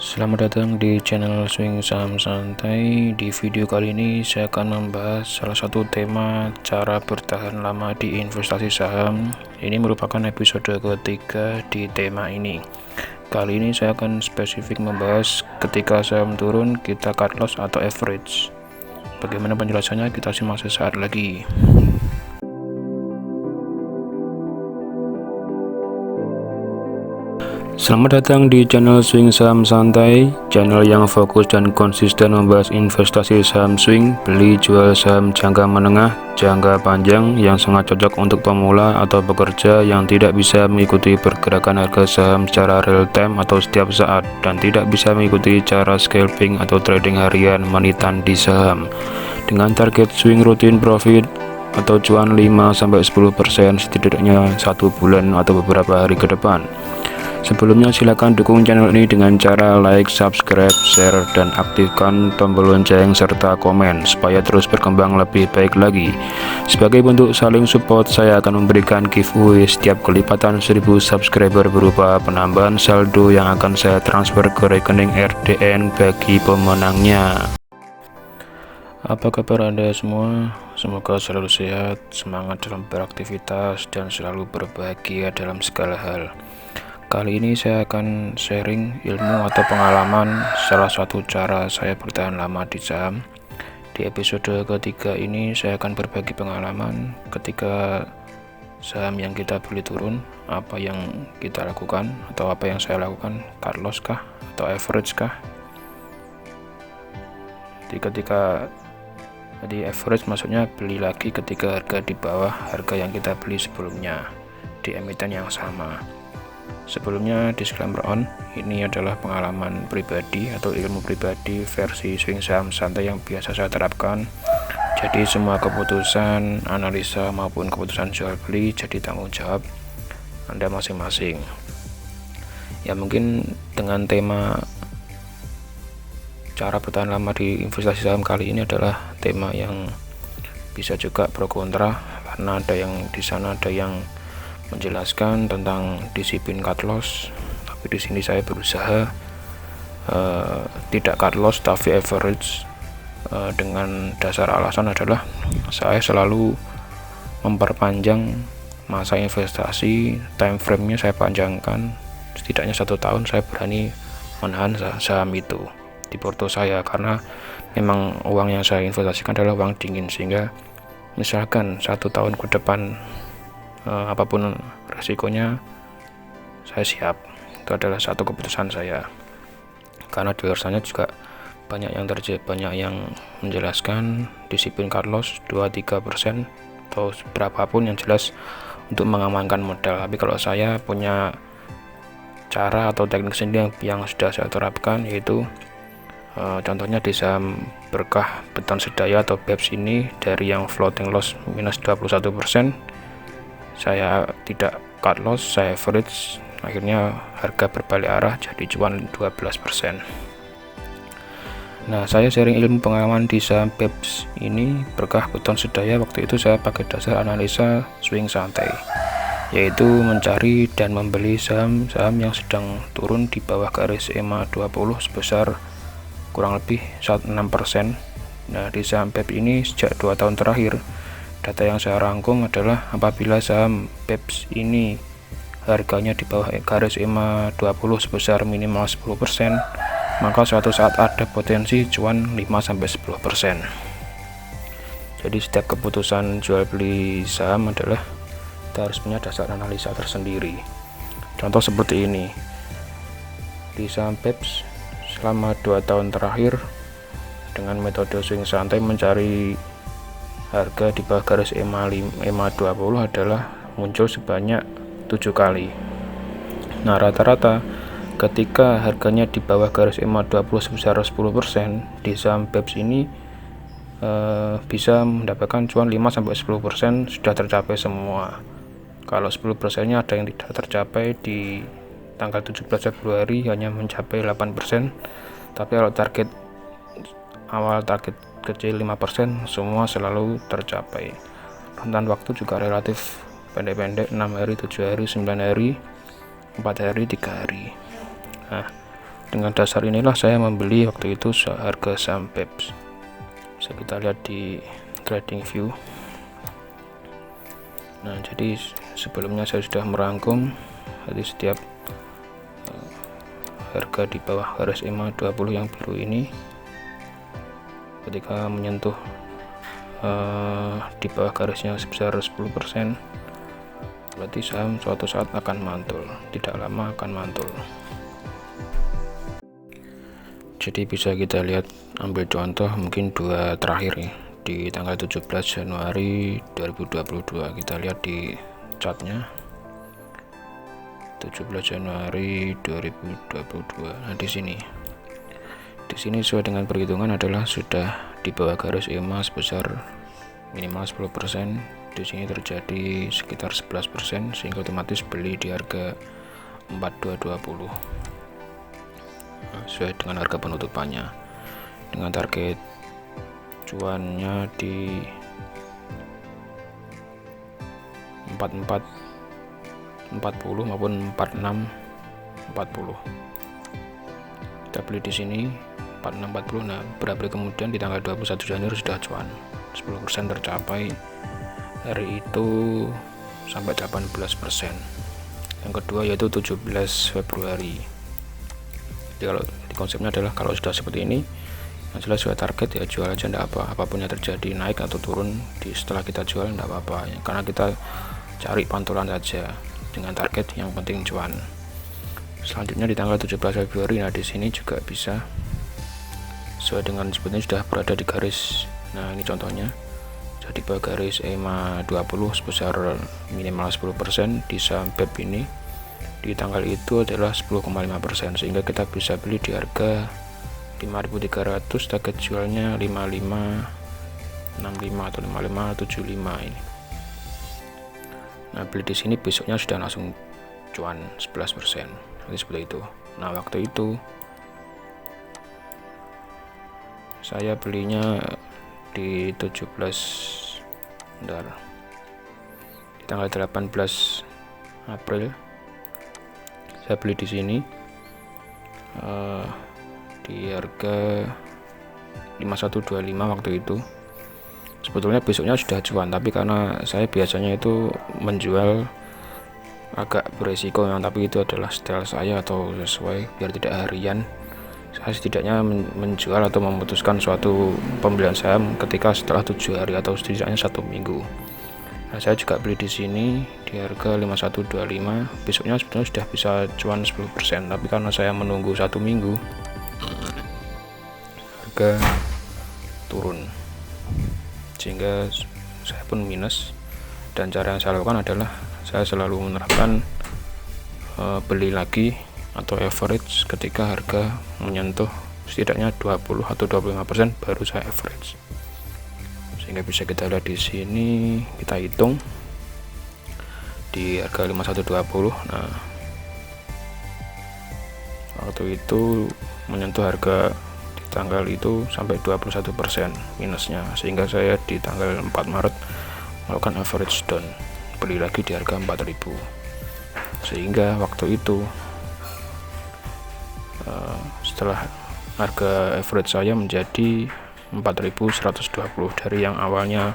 Selamat datang di channel Swing Saham Santai. Di video kali ini saya akan membahas salah satu tema cara bertahan lama di investasi saham. Ini merupakan episode ketiga di tema ini. Kali ini saya akan spesifik membahas ketika saham turun kita cut loss atau average. Bagaimana penjelasannya kita simak sesaat lagi. Selamat datang di channel Swing Saham Santai, channel yang fokus dan konsisten membahas investasi saham swing, beli jual saham jangka menengah, jangka panjang yang sangat cocok untuk pemula atau pekerja yang tidak bisa mengikuti pergerakan harga saham secara real time atau setiap saat dan tidak bisa mengikuti cara scalping atau trading harian menitan di saham. Dengan target swing rutin profit atau cuan 5-10% setidaknya 1 bulan atau beberapa hari ke depan. Sebelumnya silakan dukung channel ini dengan cara like, subscribe, share, dan aktifkan tombol lonceng serta komen supaya terus berkembang lebih baik lagi. Sebagai bentuk saling support, saya akan memberikan giveaway setiap kelipatan 1000 subscriber berupa penambahan saldo yang akan saya transfer ke rekening RDN bagi pemenangnya. Apa kabar Anda semua? Semoga selalu sehat, semangat dalam beraktivitas, dan selalu berbahagia dalam segala hal. Kali ini saya akan sharing ilmu atau pengalaman salah satu cara saya bertahan lama di saham. Di episode ketiga ini saya akan berbagi pengalaman ketika saham yang kita beli turun, apa yang kita lakukan atau apa yang saya lakukan, cut loss kah atau average kah. Jadi average maksudnya beli lagi ketika harga di bawah harga yang kita beli sebelumnya di emiten yang sama. Sebelumnya disclaimer on, ini adalah pengalaman pribadi atau ilmu pribadi versi swing saham santai yang biasa saya terapkan. Jadi semua keputusan, analisa maupun keputusan jual beli jadi tanggung jawab Anda masing-masing. Ya mungkin dengan tema cara bertahan lama di investasi saham kali ini adalah tema yang bisa juga pro kontra karena ada yang di sana ada yang menjelaskan tentang disiplin cut loss, tapi di sini saya berusaha tidak cut loss tapi average dengan dasar alasan adalah saya selalu memperpanjang masa investasi, time frame-nya saya panjangkan setidaknya 1 tahun. Saya berani menahan saham itu di porto saya karena memang uang yang saya investasikan adalah uang dingin, sehingga misalkan 1 tahun ke depan apapun resikonya saya siap. Itu adalah satu keputusan saya, karena di luar sana juga banyak yang menjelaskan disiplin cut loss 2-3% atau berapapun yang jelas untuk mengamankan modal. Tapi kalau saya punya cara atau teknik sendiri yang sudah saya terapkan, yaitu contohnya di saham Berkah Beton Sedaya atau BEPS ini, dari yang floating loss minus 21%, saya tidak cut loss, saya average, akhirnya harga berbalik arah jadi cuan 12%. Nah, saya sharing ilmu pengalaman di saham BEPS ini, Berkah Beton Sedaya. Waktu itu saya pakai dasar analisa swing santai, yaitu mencari dan membeli saham-saham yang sedang turun di bawah garis EMA 20 sebesar kurang lebih 6%. Nah, di saham BEPS ini sejak 2 tahun terakhir, data yang saya rangkum adalah apabila saham BEPS ini harganya di bawah garis EMA 20 sebesar minimal 10%, maka suatu saat ada potensi cuan 5-10%. Jadi setiap keputusan jual beli saham adalah kita harus punya dasar analisa tersendiri. Contoh seperti ini, di saham BEPS selama 2 tahun terakhir dengan metode swing santai mencari harga di bawah garis EMA 20 adalah muncul sebanyak 7 kali. Nah, rata-rata ketika harganya di bawah garis EMA 20 sebesar 10%, di saham BEPS ini bisa mendapatkan cuan 5-10% sudah tercapai semua. Kalau 10%-nya ada yang tidak tercapai di tanggal 17 Februari hanya mencapai 8%, tapi kalau target kecil 5%, semua selalu tercapai. Rentan waktu juga relatif pendek-pendek, 6 hari, 7 hari, 9 hari, 4 hari, 3 hari. Nah, dengan dasar inilah saya membeli waktu itu harga saham PEPS. Bisa kita lihat di trading view. Nah, jadi sebelumnya saya sudah merangkum jadi setiap harga di bawah garis EMA 20 yang biru ini ketika menyentuh di bawah garisnya sebesar 10%, berarti saham suatu saat akan mantul, tidak lama akan mantul. Jadi bisa kita lihat, ambil contoh mungkin dua terakhir ya, di tanggal 17 Januari 2022. Kita lihat di chartnya 17 Januari 2022. Nah, di sini sesuai dengan perhitungan adalah sudah di bawah garis EMA sebesar minimal 10%. Di sini terjadi sekitar 11%, sehingga otomatis beli di harga 4220 sesuai dengan harga penutupannya, dengan target cuannya di 4440 maupun 4640. Kita beli di sini 4640. Nah, beberapa hari kemudian di tanggal 21 Januari sudah cuan 10% tercapai. Hari itu sampai 18%. Yang kedua yaitu 17 Februari. Jadi kalau di konsepnya adalah kalau sudah seperti ini, yang jelas sudah target ya jual aja, enggak apa, apapun yang terjadi naik atau turun setelah kita jual enggak apa-apa ya, karena kita cari pantulan saja dengan target yang penting cuan. Selanjutnya di tanggal 17 Februari, nah di sini juga bisa sesuai dengan sebetulnya sudah berada di garis. Nah, ini contohnya jadi bawah garis EMA 20 sebesar minimal 10% di saham PEP ini. Di tanggal itu adalah 10,5%, sehingga kita bisa beli di harga 5.300, target jualnya 5565 atau 5575 ini. Nah, beli di sini besoknya sudah langsung cuan 11%. Jadi seperti itu. Nah, waktu itu saya belinya di 17 di tanggal 18 April. Saya beli di sini di harga 5125 waktu itu. Sebetulnya besoknya sudah cuan, tapi karena saya biasanya itu menjual agak beresiko memang, tapi itu adalah style saya atau sesuai biar tidak harian. Saya setidaknya menjual atau memutuskan suatu pembelian saham ketika setelah 7 hari atau setidaknya 1 minggu. Nah, saya juga beli di sini di harga 5125. Besoknya sebetulnya sudah bisa cuan 10%, tapi karena saya menunggu 1 minggu, harga turun, sehingga saya pun minus. Dan cara yang saya lakukan adalah saya selalu menerapkan beli lagi atau average ketika harga menyentuh setidaknya 20 atau 25% baru saya average. Sehingga bisa kita lihat di sini, kita hitung di harga 5120. Nah, waktu itu menyentuh harga di tanggal itu sampai 21% minusnya, sehingga saya di tanggal 4 Maret melakukan average down, beli lagi di harga 4000. Sehingga waktu itu setelah harga average saya menjadi 4120 dari yang awalnya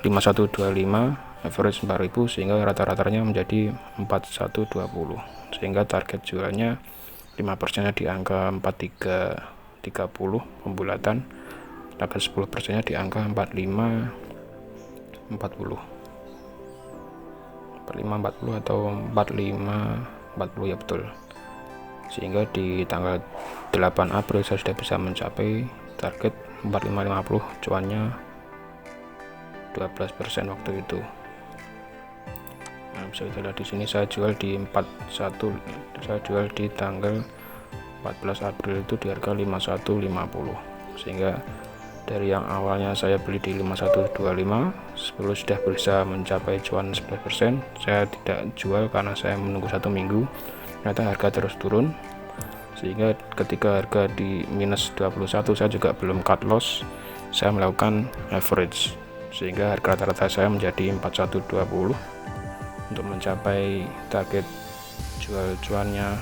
5125 average 4000, sehingga rata-ratanya menjadi 4120, sehingga target jualnya 5% di angka 4330 pembulatan, target 10% di angka 4540 atau 4540 ya betul. Sehingga di tanggal 8 April saya sudah bisa mencapai target 4550, cuannya 12% waktu itu. Nah, bisa kita lihat di sini saya jual di 41, saya jual di tanggal 14 April itu di harga 5150, sehingga dari yang awalnya saya beli di 5125 sebelum sudah bisa mencapai cuan 11%, saya tidak jual karena saya menunggu 1 minggu. Ternyata harga terus turun, sehingga ketika harga di minus 21 saya juga belum cut loss, saya melakukan average, sehingga harga rata-rata saya menjadi 4120 untuk mencapai target jual cuannya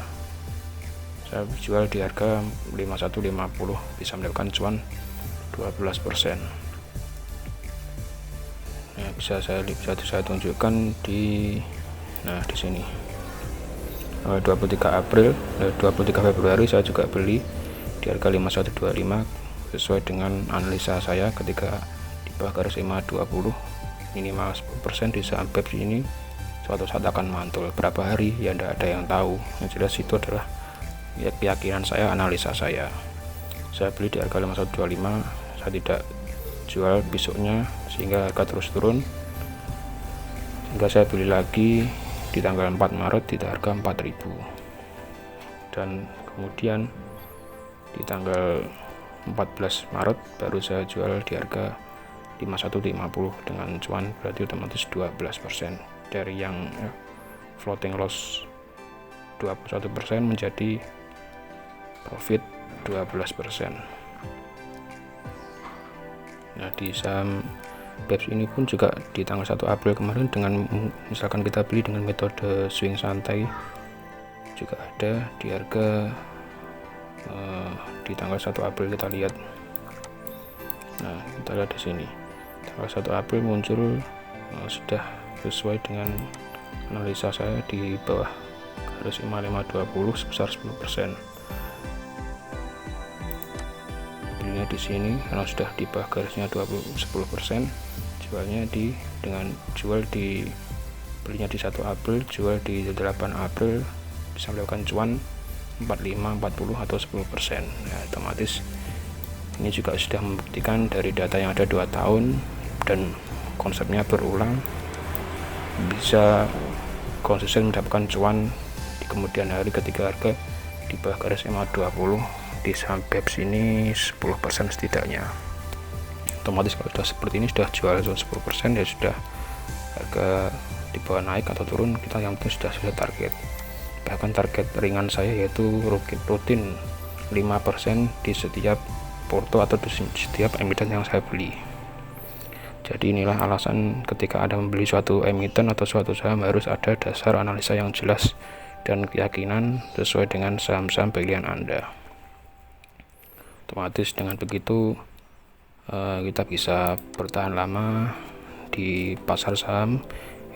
saya jual di harga 51.50, bisa mendapatkan cuan 12%. Nah, bisa saya tunjukkan di sini. 23 Februari saya juga beli di harga 5125 sesuai dengan analisa saya ketika di bawah garis EMA 20 minimal 10% di saham BEPS ini suatu saat akan mantul. Berapa hari ya tidak ada yang tahu, yang jelas itu adalah keyakinan saya, analisa saya beli di harga 5125, saya tidak jual besoknya sehingga harga terus turun, sehingga saya beli lagi di tanggal 4 Maret di harga 4.000, dan kemudian di tanggal 14 Maret baru saya jual di harga 51.50 dengan cuan berarti otomatis 12% dari yang floating loss 21% menjadi profit 12%. Nah, di saham BEPS ini pun juga di tanggal 1 April kemarin, dengan misalkan kita beli dengan metode swing santai, juga ada di harga di tanggal 1 April kita lihat. Nah, kita lihat di sini tanggal 1 April muncul sudah sesuai dengan analisa saya di bawah garis 5520 sebesar 10%. Belinya di sini karena sudah di bawah garisnya 10%, jualnya belinya di 1 April, jual di 8 April, bisa mendapatkan cuan 45, 40 atau 10%. Nah, otomatis ini juga sudah membuktikan dari data yang ada 2 tahun dan konsepnya berulang, bisa konsisten mendapatkan cuan di kemudian hari ketika harga di bawah garis EMA 20 di saham BEPS ini 10% setidaknya. Otomatis kalau sudah seperti ini, sudah jual 10%, ya sudah harga di bawah naik atau turun, kita yang penting sudah target. Bahkan target ringan saya yaitu rutin 5% di setiap porto atau di setiap emiten yang saya beli. Jadi inilah alasan ketika Anda membeli suatu emiten atau suatu saham harus ada dasar analisa yang jelas dan keyakinan sesuai dengan saham-saham pilihan Anda. Otomatis dengan begitu kita bisa bertahan lama di pasar saham,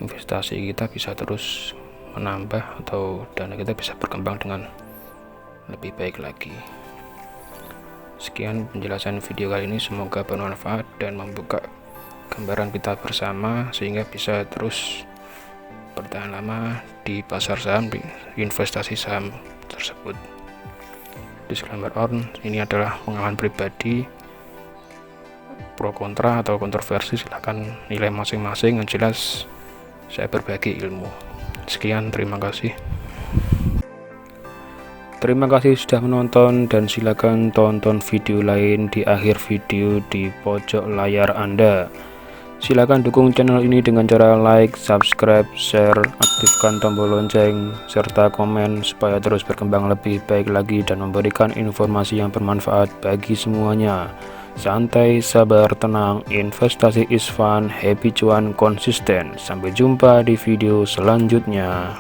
investasi kita bisa terus menambah atau dana kita bisa berkembang dengan lebih baik lagi. Sekian penjelasan video kali ini, semoga bermanfaat dan membuka gambaran kita bersama sehingga bisa terus bertahan lama di pasar saham, di investasi saham tersebut. Disclaimer on, ini adalah pengalaman pribadi, pro kontra atau kontroversi silahkan nilai masing-masing, yang jelas saya berbagi ilmu. Sekian, terima kasih. Terima kasih sudah menonton, dan silakan tonton video lain di akhir video di pojok layar Anda. Silakan dukung channel ini dengan cara like, subscribe, share, aktifkan tombol lonceng, serta komen supaya terus berkembang lebih baik lagi dan memberikan informasi yang bermanfaat bagi semuanya. Santai, sabar, tenang, investasi is fun, happy cuan konsisten. Sampai jumpa di video selanjutnya.